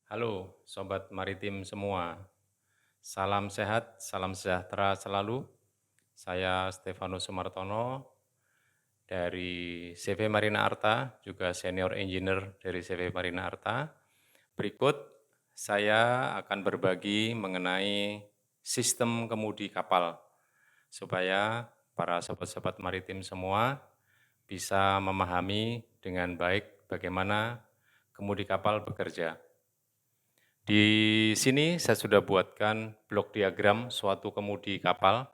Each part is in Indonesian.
Halo Sobat Maritim semua, salam sehat, salam sejahtera selalu. Saya Stefanus Sumartono dari CV Marina Arta, juga Senior Engineer dari CV Marina Arta. Berikut saya akan berbagi mengenai sistem kemudi kapal, supaya para sobat-sobat maritim semua bisa memahami dengan baik bagaimana kemudi kapal bekerja. Di sini saya sudah buatkan blok diagram suatu kemudi kapal.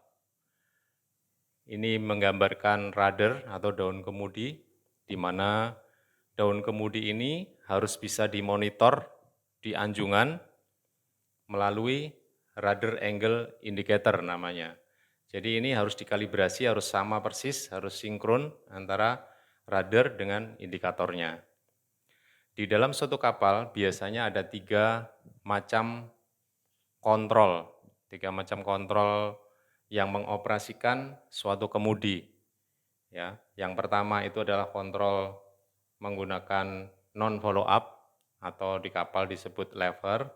Ini menggambarkan rudder atau daun kemudi, di mana daun kemudi ini harus bisa dimonitor di anjungan melalui rudder angle indicator namanya. Jadi ini harus dikalibrasi, harus sama persis, harus sinkron antara rudder dengan indikatornya. Di dalam suatu kapal biasanya ada kontrol, tiga macam kontrol yang mengoperasikan suatu kemudi. Ya, yang pertama itu adalah kontrol menggunakan non follow up atau di kapal disebut lever.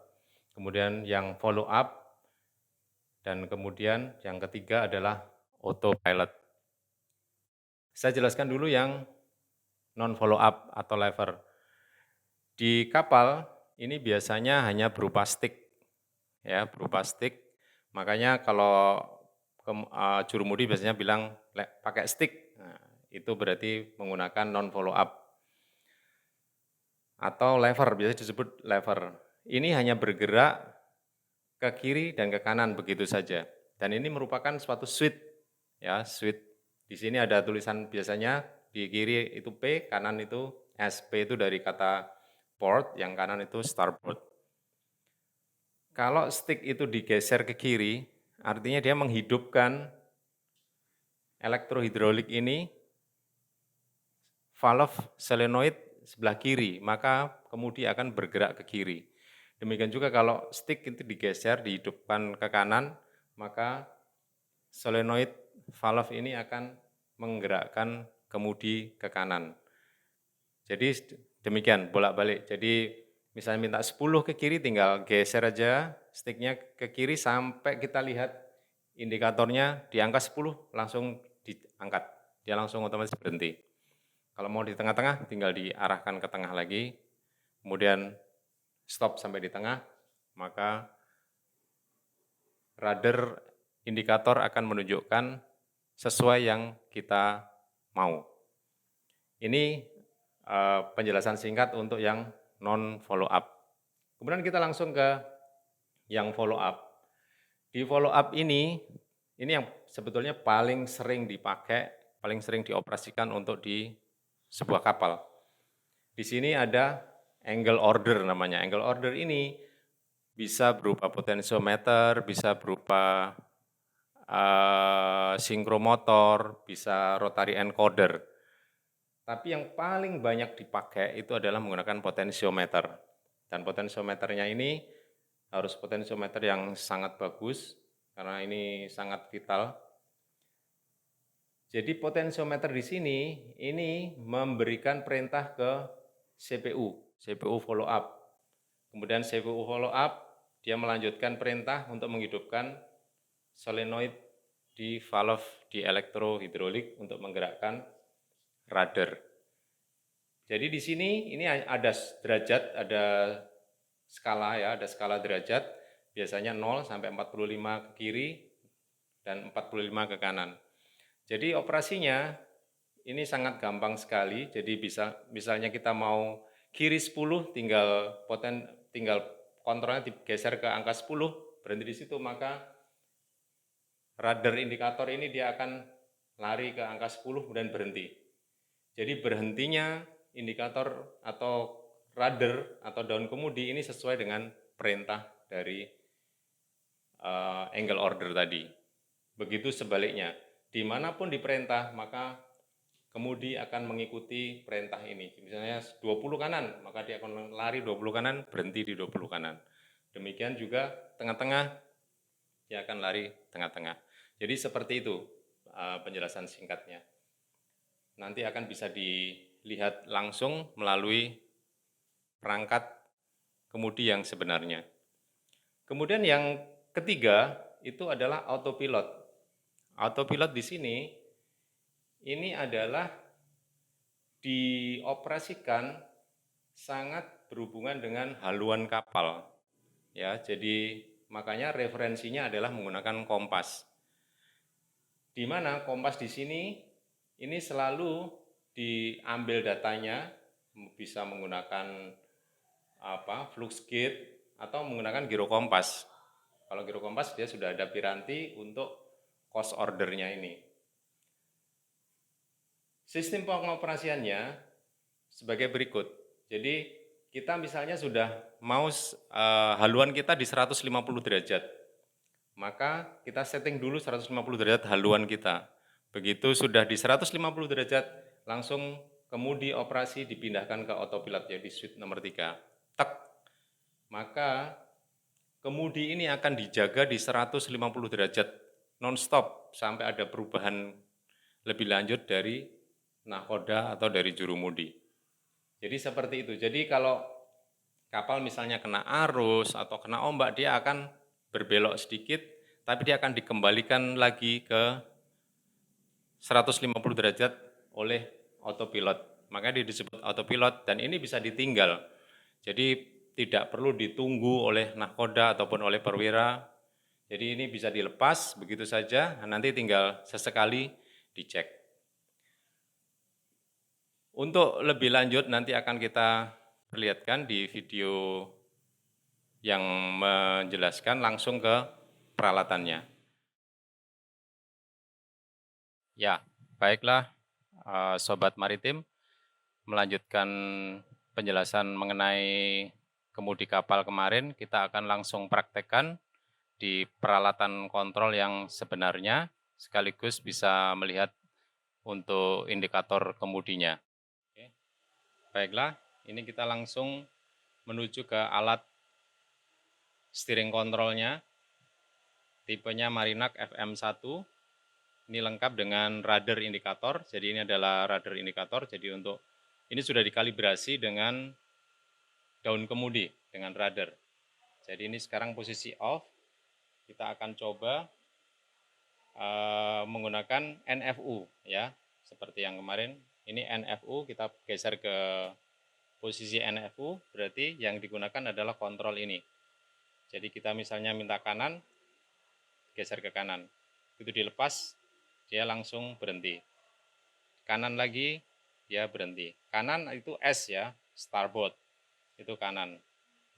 Kemudian yang follow up dan kemudian yang ketiga adalah autopilot. Saya jelaskan dulu yang non follow up atau lever. Di kapal ini biasanya hanya berupa stick, ya berupa stick. Makanya kalau juru mudi biasanya bilang pakai stick, nah, itu berarti menggunakan non follow up atau lever, biasanya disebut lever. Ini hanya bergerak ke kiri dan ke kanan begitu saja. Dan ini merupakan suatu switch, ya switch. Di sini ada tulisan biasanya di kiri itu P, kanan itu S. P itu dari kata port, yang kanan itu starboard. Kalau stick itu digeser ke kiri, artinya dia menghidupkan elektrohidrolik ini, valve solenoid sebelah kiri, maka kemudi akan bergerak ke kiri. Demikian juga kalau stick itu digeser, dihidupkan ke kanan, maka solenoid valve ini akan menggerakkan kemudi ke kanan. Jadi demikian, bolak-balik. Jadi misalnya minta 10 ke kiri, tinggal geser aja sticknya ke kiri sampai kita lihat indikatornya di angka 10, langsung diangkat. Dia langsung otomatis berhenti. Kalau mau di tengah-tengah, tinggal diarahkan ke tengah lagi, kemudian stop sampai di tengah, maka rudder indikator akan menunjukkan sesuai yang kita mau. Ini penjelasan singkat untuk yang non follow up. Kemudian kita langsung ke yang follow up. Di follow up ini yang sebetulnya paling sering dipakai, paling sering dioperasikan untuk di sebuah kapal. Di sini ada angle order namanya. Angle order ini bisa berupa potentiometer, bisa berupa sinkromotor, bisa rotary encoder. Tapi yang paling banyak dipakai itu adalah menggunakan potensiometer. Dan potensiometernya ini harus potensiometer yang sangat bagus, karena ini sangat vital. Jadi potensiometer di sini, ini memberikan perintah ke CPU follow up. Kemudian CPU follow up, dia melanjutkan perintah untuk menghidupkan solenoid di valve di elektrohidrolik untuk menggerakkan rudder. Jadi di sini ini ada derajat, ada skala ya, ada skala derajat, biasanya 0 sampai 45 ke kiri dan 45 ke kanan. Jadi operasinya ini sangat gampang sekali, jadi misalnya kita mau kiri 10, tinggal kontrolnya digeser ke angka 10, berhenti di situ, maka rudder indikator ini dia akan lari ke angka 10 kemudian berhenti. Jadi berhentinya indikator atau rudder atau daun kemudi ini sesuai dengan perintah dari angle order tadi. Begitu sebaliknya, dimanapun diperintah maka kemudi akan mengikuti perintah ini. Misalnya 20 kanan, maka dia akan lari 20 kanan, berhenti di 20 kanan. Demikian juga tengah-tengah, dia akan lari tengah-tengah. Jadi seperti itu penjelasan singkatnya. Nanti akan bisa dilihat langsung melalui perangkat kemudi yang sebenarnya. Kemudian yang ketiga itu adalah autopilot. Autopilot di sini ini adalah dioperasikan sangat berhubungan dengan haluan kapal. Ya, jadi makanya referensinya adalah menggunakan kompas. Di mana kompas di sini ini selalu diambil datanya bisa menggunakan flux gate atau menggunakan giro kompas. Kalau giro kompas dia sudah ada piranti untuk cost ordernya ini. Sistem pengoperasiannya sebagai berikut. Jadi kita misalnya sudah mau haluan kita di 150 derajat. Maka kita setting dulu 150 derajat haluan kita. Begitu sudah di 150 derajat, langsung kemudi operasi dipindahkan ke autopilot ya di switch nomor 3. Tek. Maka kemudi ini akan dijaga di 150 derajat non-stop sampai ada perubahan lebih lanjut dari nahkoda atau dari jurumudi. Jadi seperti itu. Jadi kalau kapal misalnya kena arus atau kena ombak, dia akan berbelok sedikit, tapi dia akan dikembalikan lagi ke 150 derajat oleh autopilot. Makanya dia disebut autopilot dan ini bisa ditinggal. Jadi tidak perlu ditunggu oleh nahkoda ataupun oleh perwira. Jadi ini bisa dilepas begitu saja, nanti tinggal sesekali dicek. Untuk lebih lanjut nanti akan kita perlihatkan di video yang menjelaskan langsung ke peralatannya. Ya, baiklah Sobat Maritim, melanjutkan penjelasan mengenai kemudi kapal kemarin, kita akan langsung praktekkan di peralatan kontrol yang sebenarnya, sekaligus bisa melihat untuk indikator kemudinya. Oke. Baiklah, ini kita langsung menuju ke alat steering kontrolnya, tipenya Marinak FM1. Ini lengkap dengan radar indikator, jadi ini adalah radar indikator, jadi untuk ini sudah dikalibrasi dengan daun kemudi, dengan radar. Jadi ini sekarang posisi off, kita akan coba menggunakan NFU ya, seperti yang kemarin. Ini NFU, kita geser ke posisi NFU, berarti yang digunakan adalah kontrol ini. Jadi kita misalnya minta kanan, geser ke kanan. Itu dilepas, dia langsung berhenti. Kanan lagi, dia berhenti. Kanan itu S ya, starboard, itu kanan.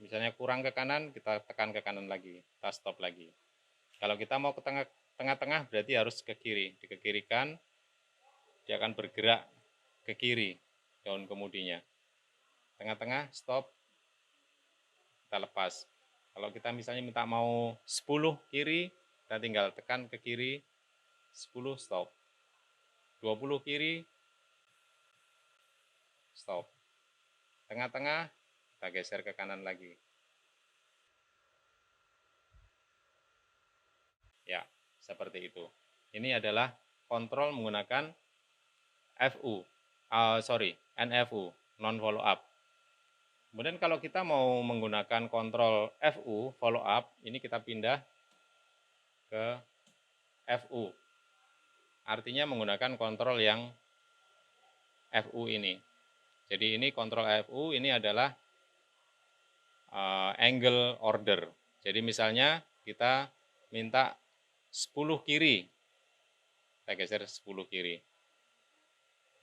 Misalnya kurang ke kanan, kita tekan ke kanan lagi, kita stop lagi. Kalau kita mau ke tengah-tengah, berarti harus ke kiri. Dikekirikan, dia akan bergerak ke kiri, daun kemudinya. Tengah-tengah, stop, kita lepas. Kalau kita misalnya minta mau 10 kiri, kita tinggal tekan ke kiri, 10 stop. 20 kiri, stop. Tengah-tengah, kita geser ke kanan lagi. Ya, seperti itu. Ini adalah kontrol menggunakan NFU, non follow up. Kemudian kalau kita mau menggunakan kontrol FU, follow up, ini kita pindah ke FU. Artinya menggunakan kontrol yang FU ini. Jadi ini kontrol FU ini adalah angle order. Jadi misalnya kita minta 10 kiri, kita geser 10 kiri.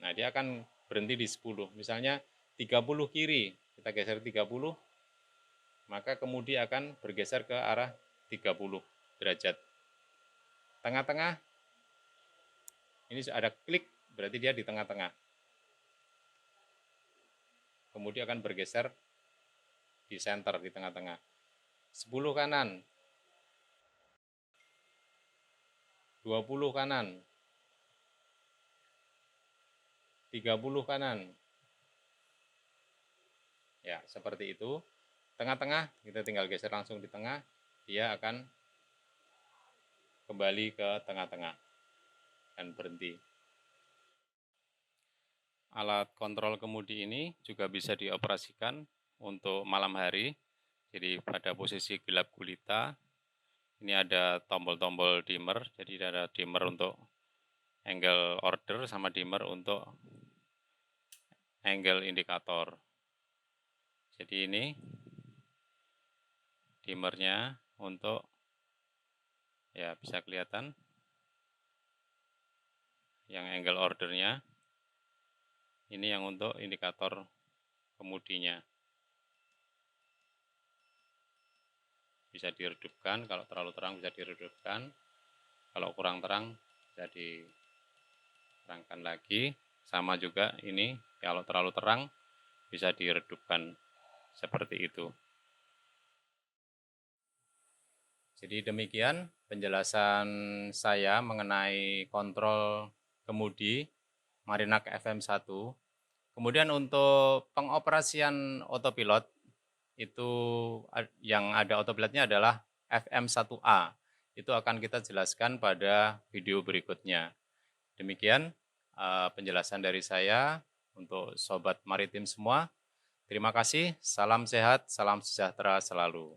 Nah dia akan berhenti di 10. Misalnya 30 kiri, kita geser 30, maka kemudian akan bergeser ke arah 30 derajat. Tengah-tengah, ini ada klik, berarti dia di tengah-tengah. Kemudian akan bergeser di center, di tengah-tengah. 10 kanan, 20 kanan, 30 kanan. Ya, seperti itu. Tengah-tengah, kita tinggal geser langsung di tengah, dia akan kembali ke tengah-tengah dan berhenti. Alat kontrol kemudi ini juga bisa dioperasikan untuk malam hari. Jadi pada posisi gelap gulita, ini ada tombol-tombol dimmer, jadi ada dimmer untuk angle order sama dimmer untuk angle indikator. Jadi ini dimmernya untuk, ya bisa kelihatan, yang angle ordernya, ini yang untuk indikator kemudinya. Bisa diredupkan, kalau terlalu terang bisa diredupkan, kalau kurang terang bisa diterangkan lagi. Sama juga ini, kalau terlalu terang bisa diredupkan seperti itu. Jadi demikian penjelasan saya mengenai kontrol kemudi Marinak FM1. Kemudian untuk pengoperasian autopilot, itu yang ada autopilotnya adalah FM1A. Itu akan kita jelaskan pada video berikutnya. Demikian penjelasan dari saya untuk Sobat Maritim semua. Terima kasih, salam sehat, salam sejahtera selalu.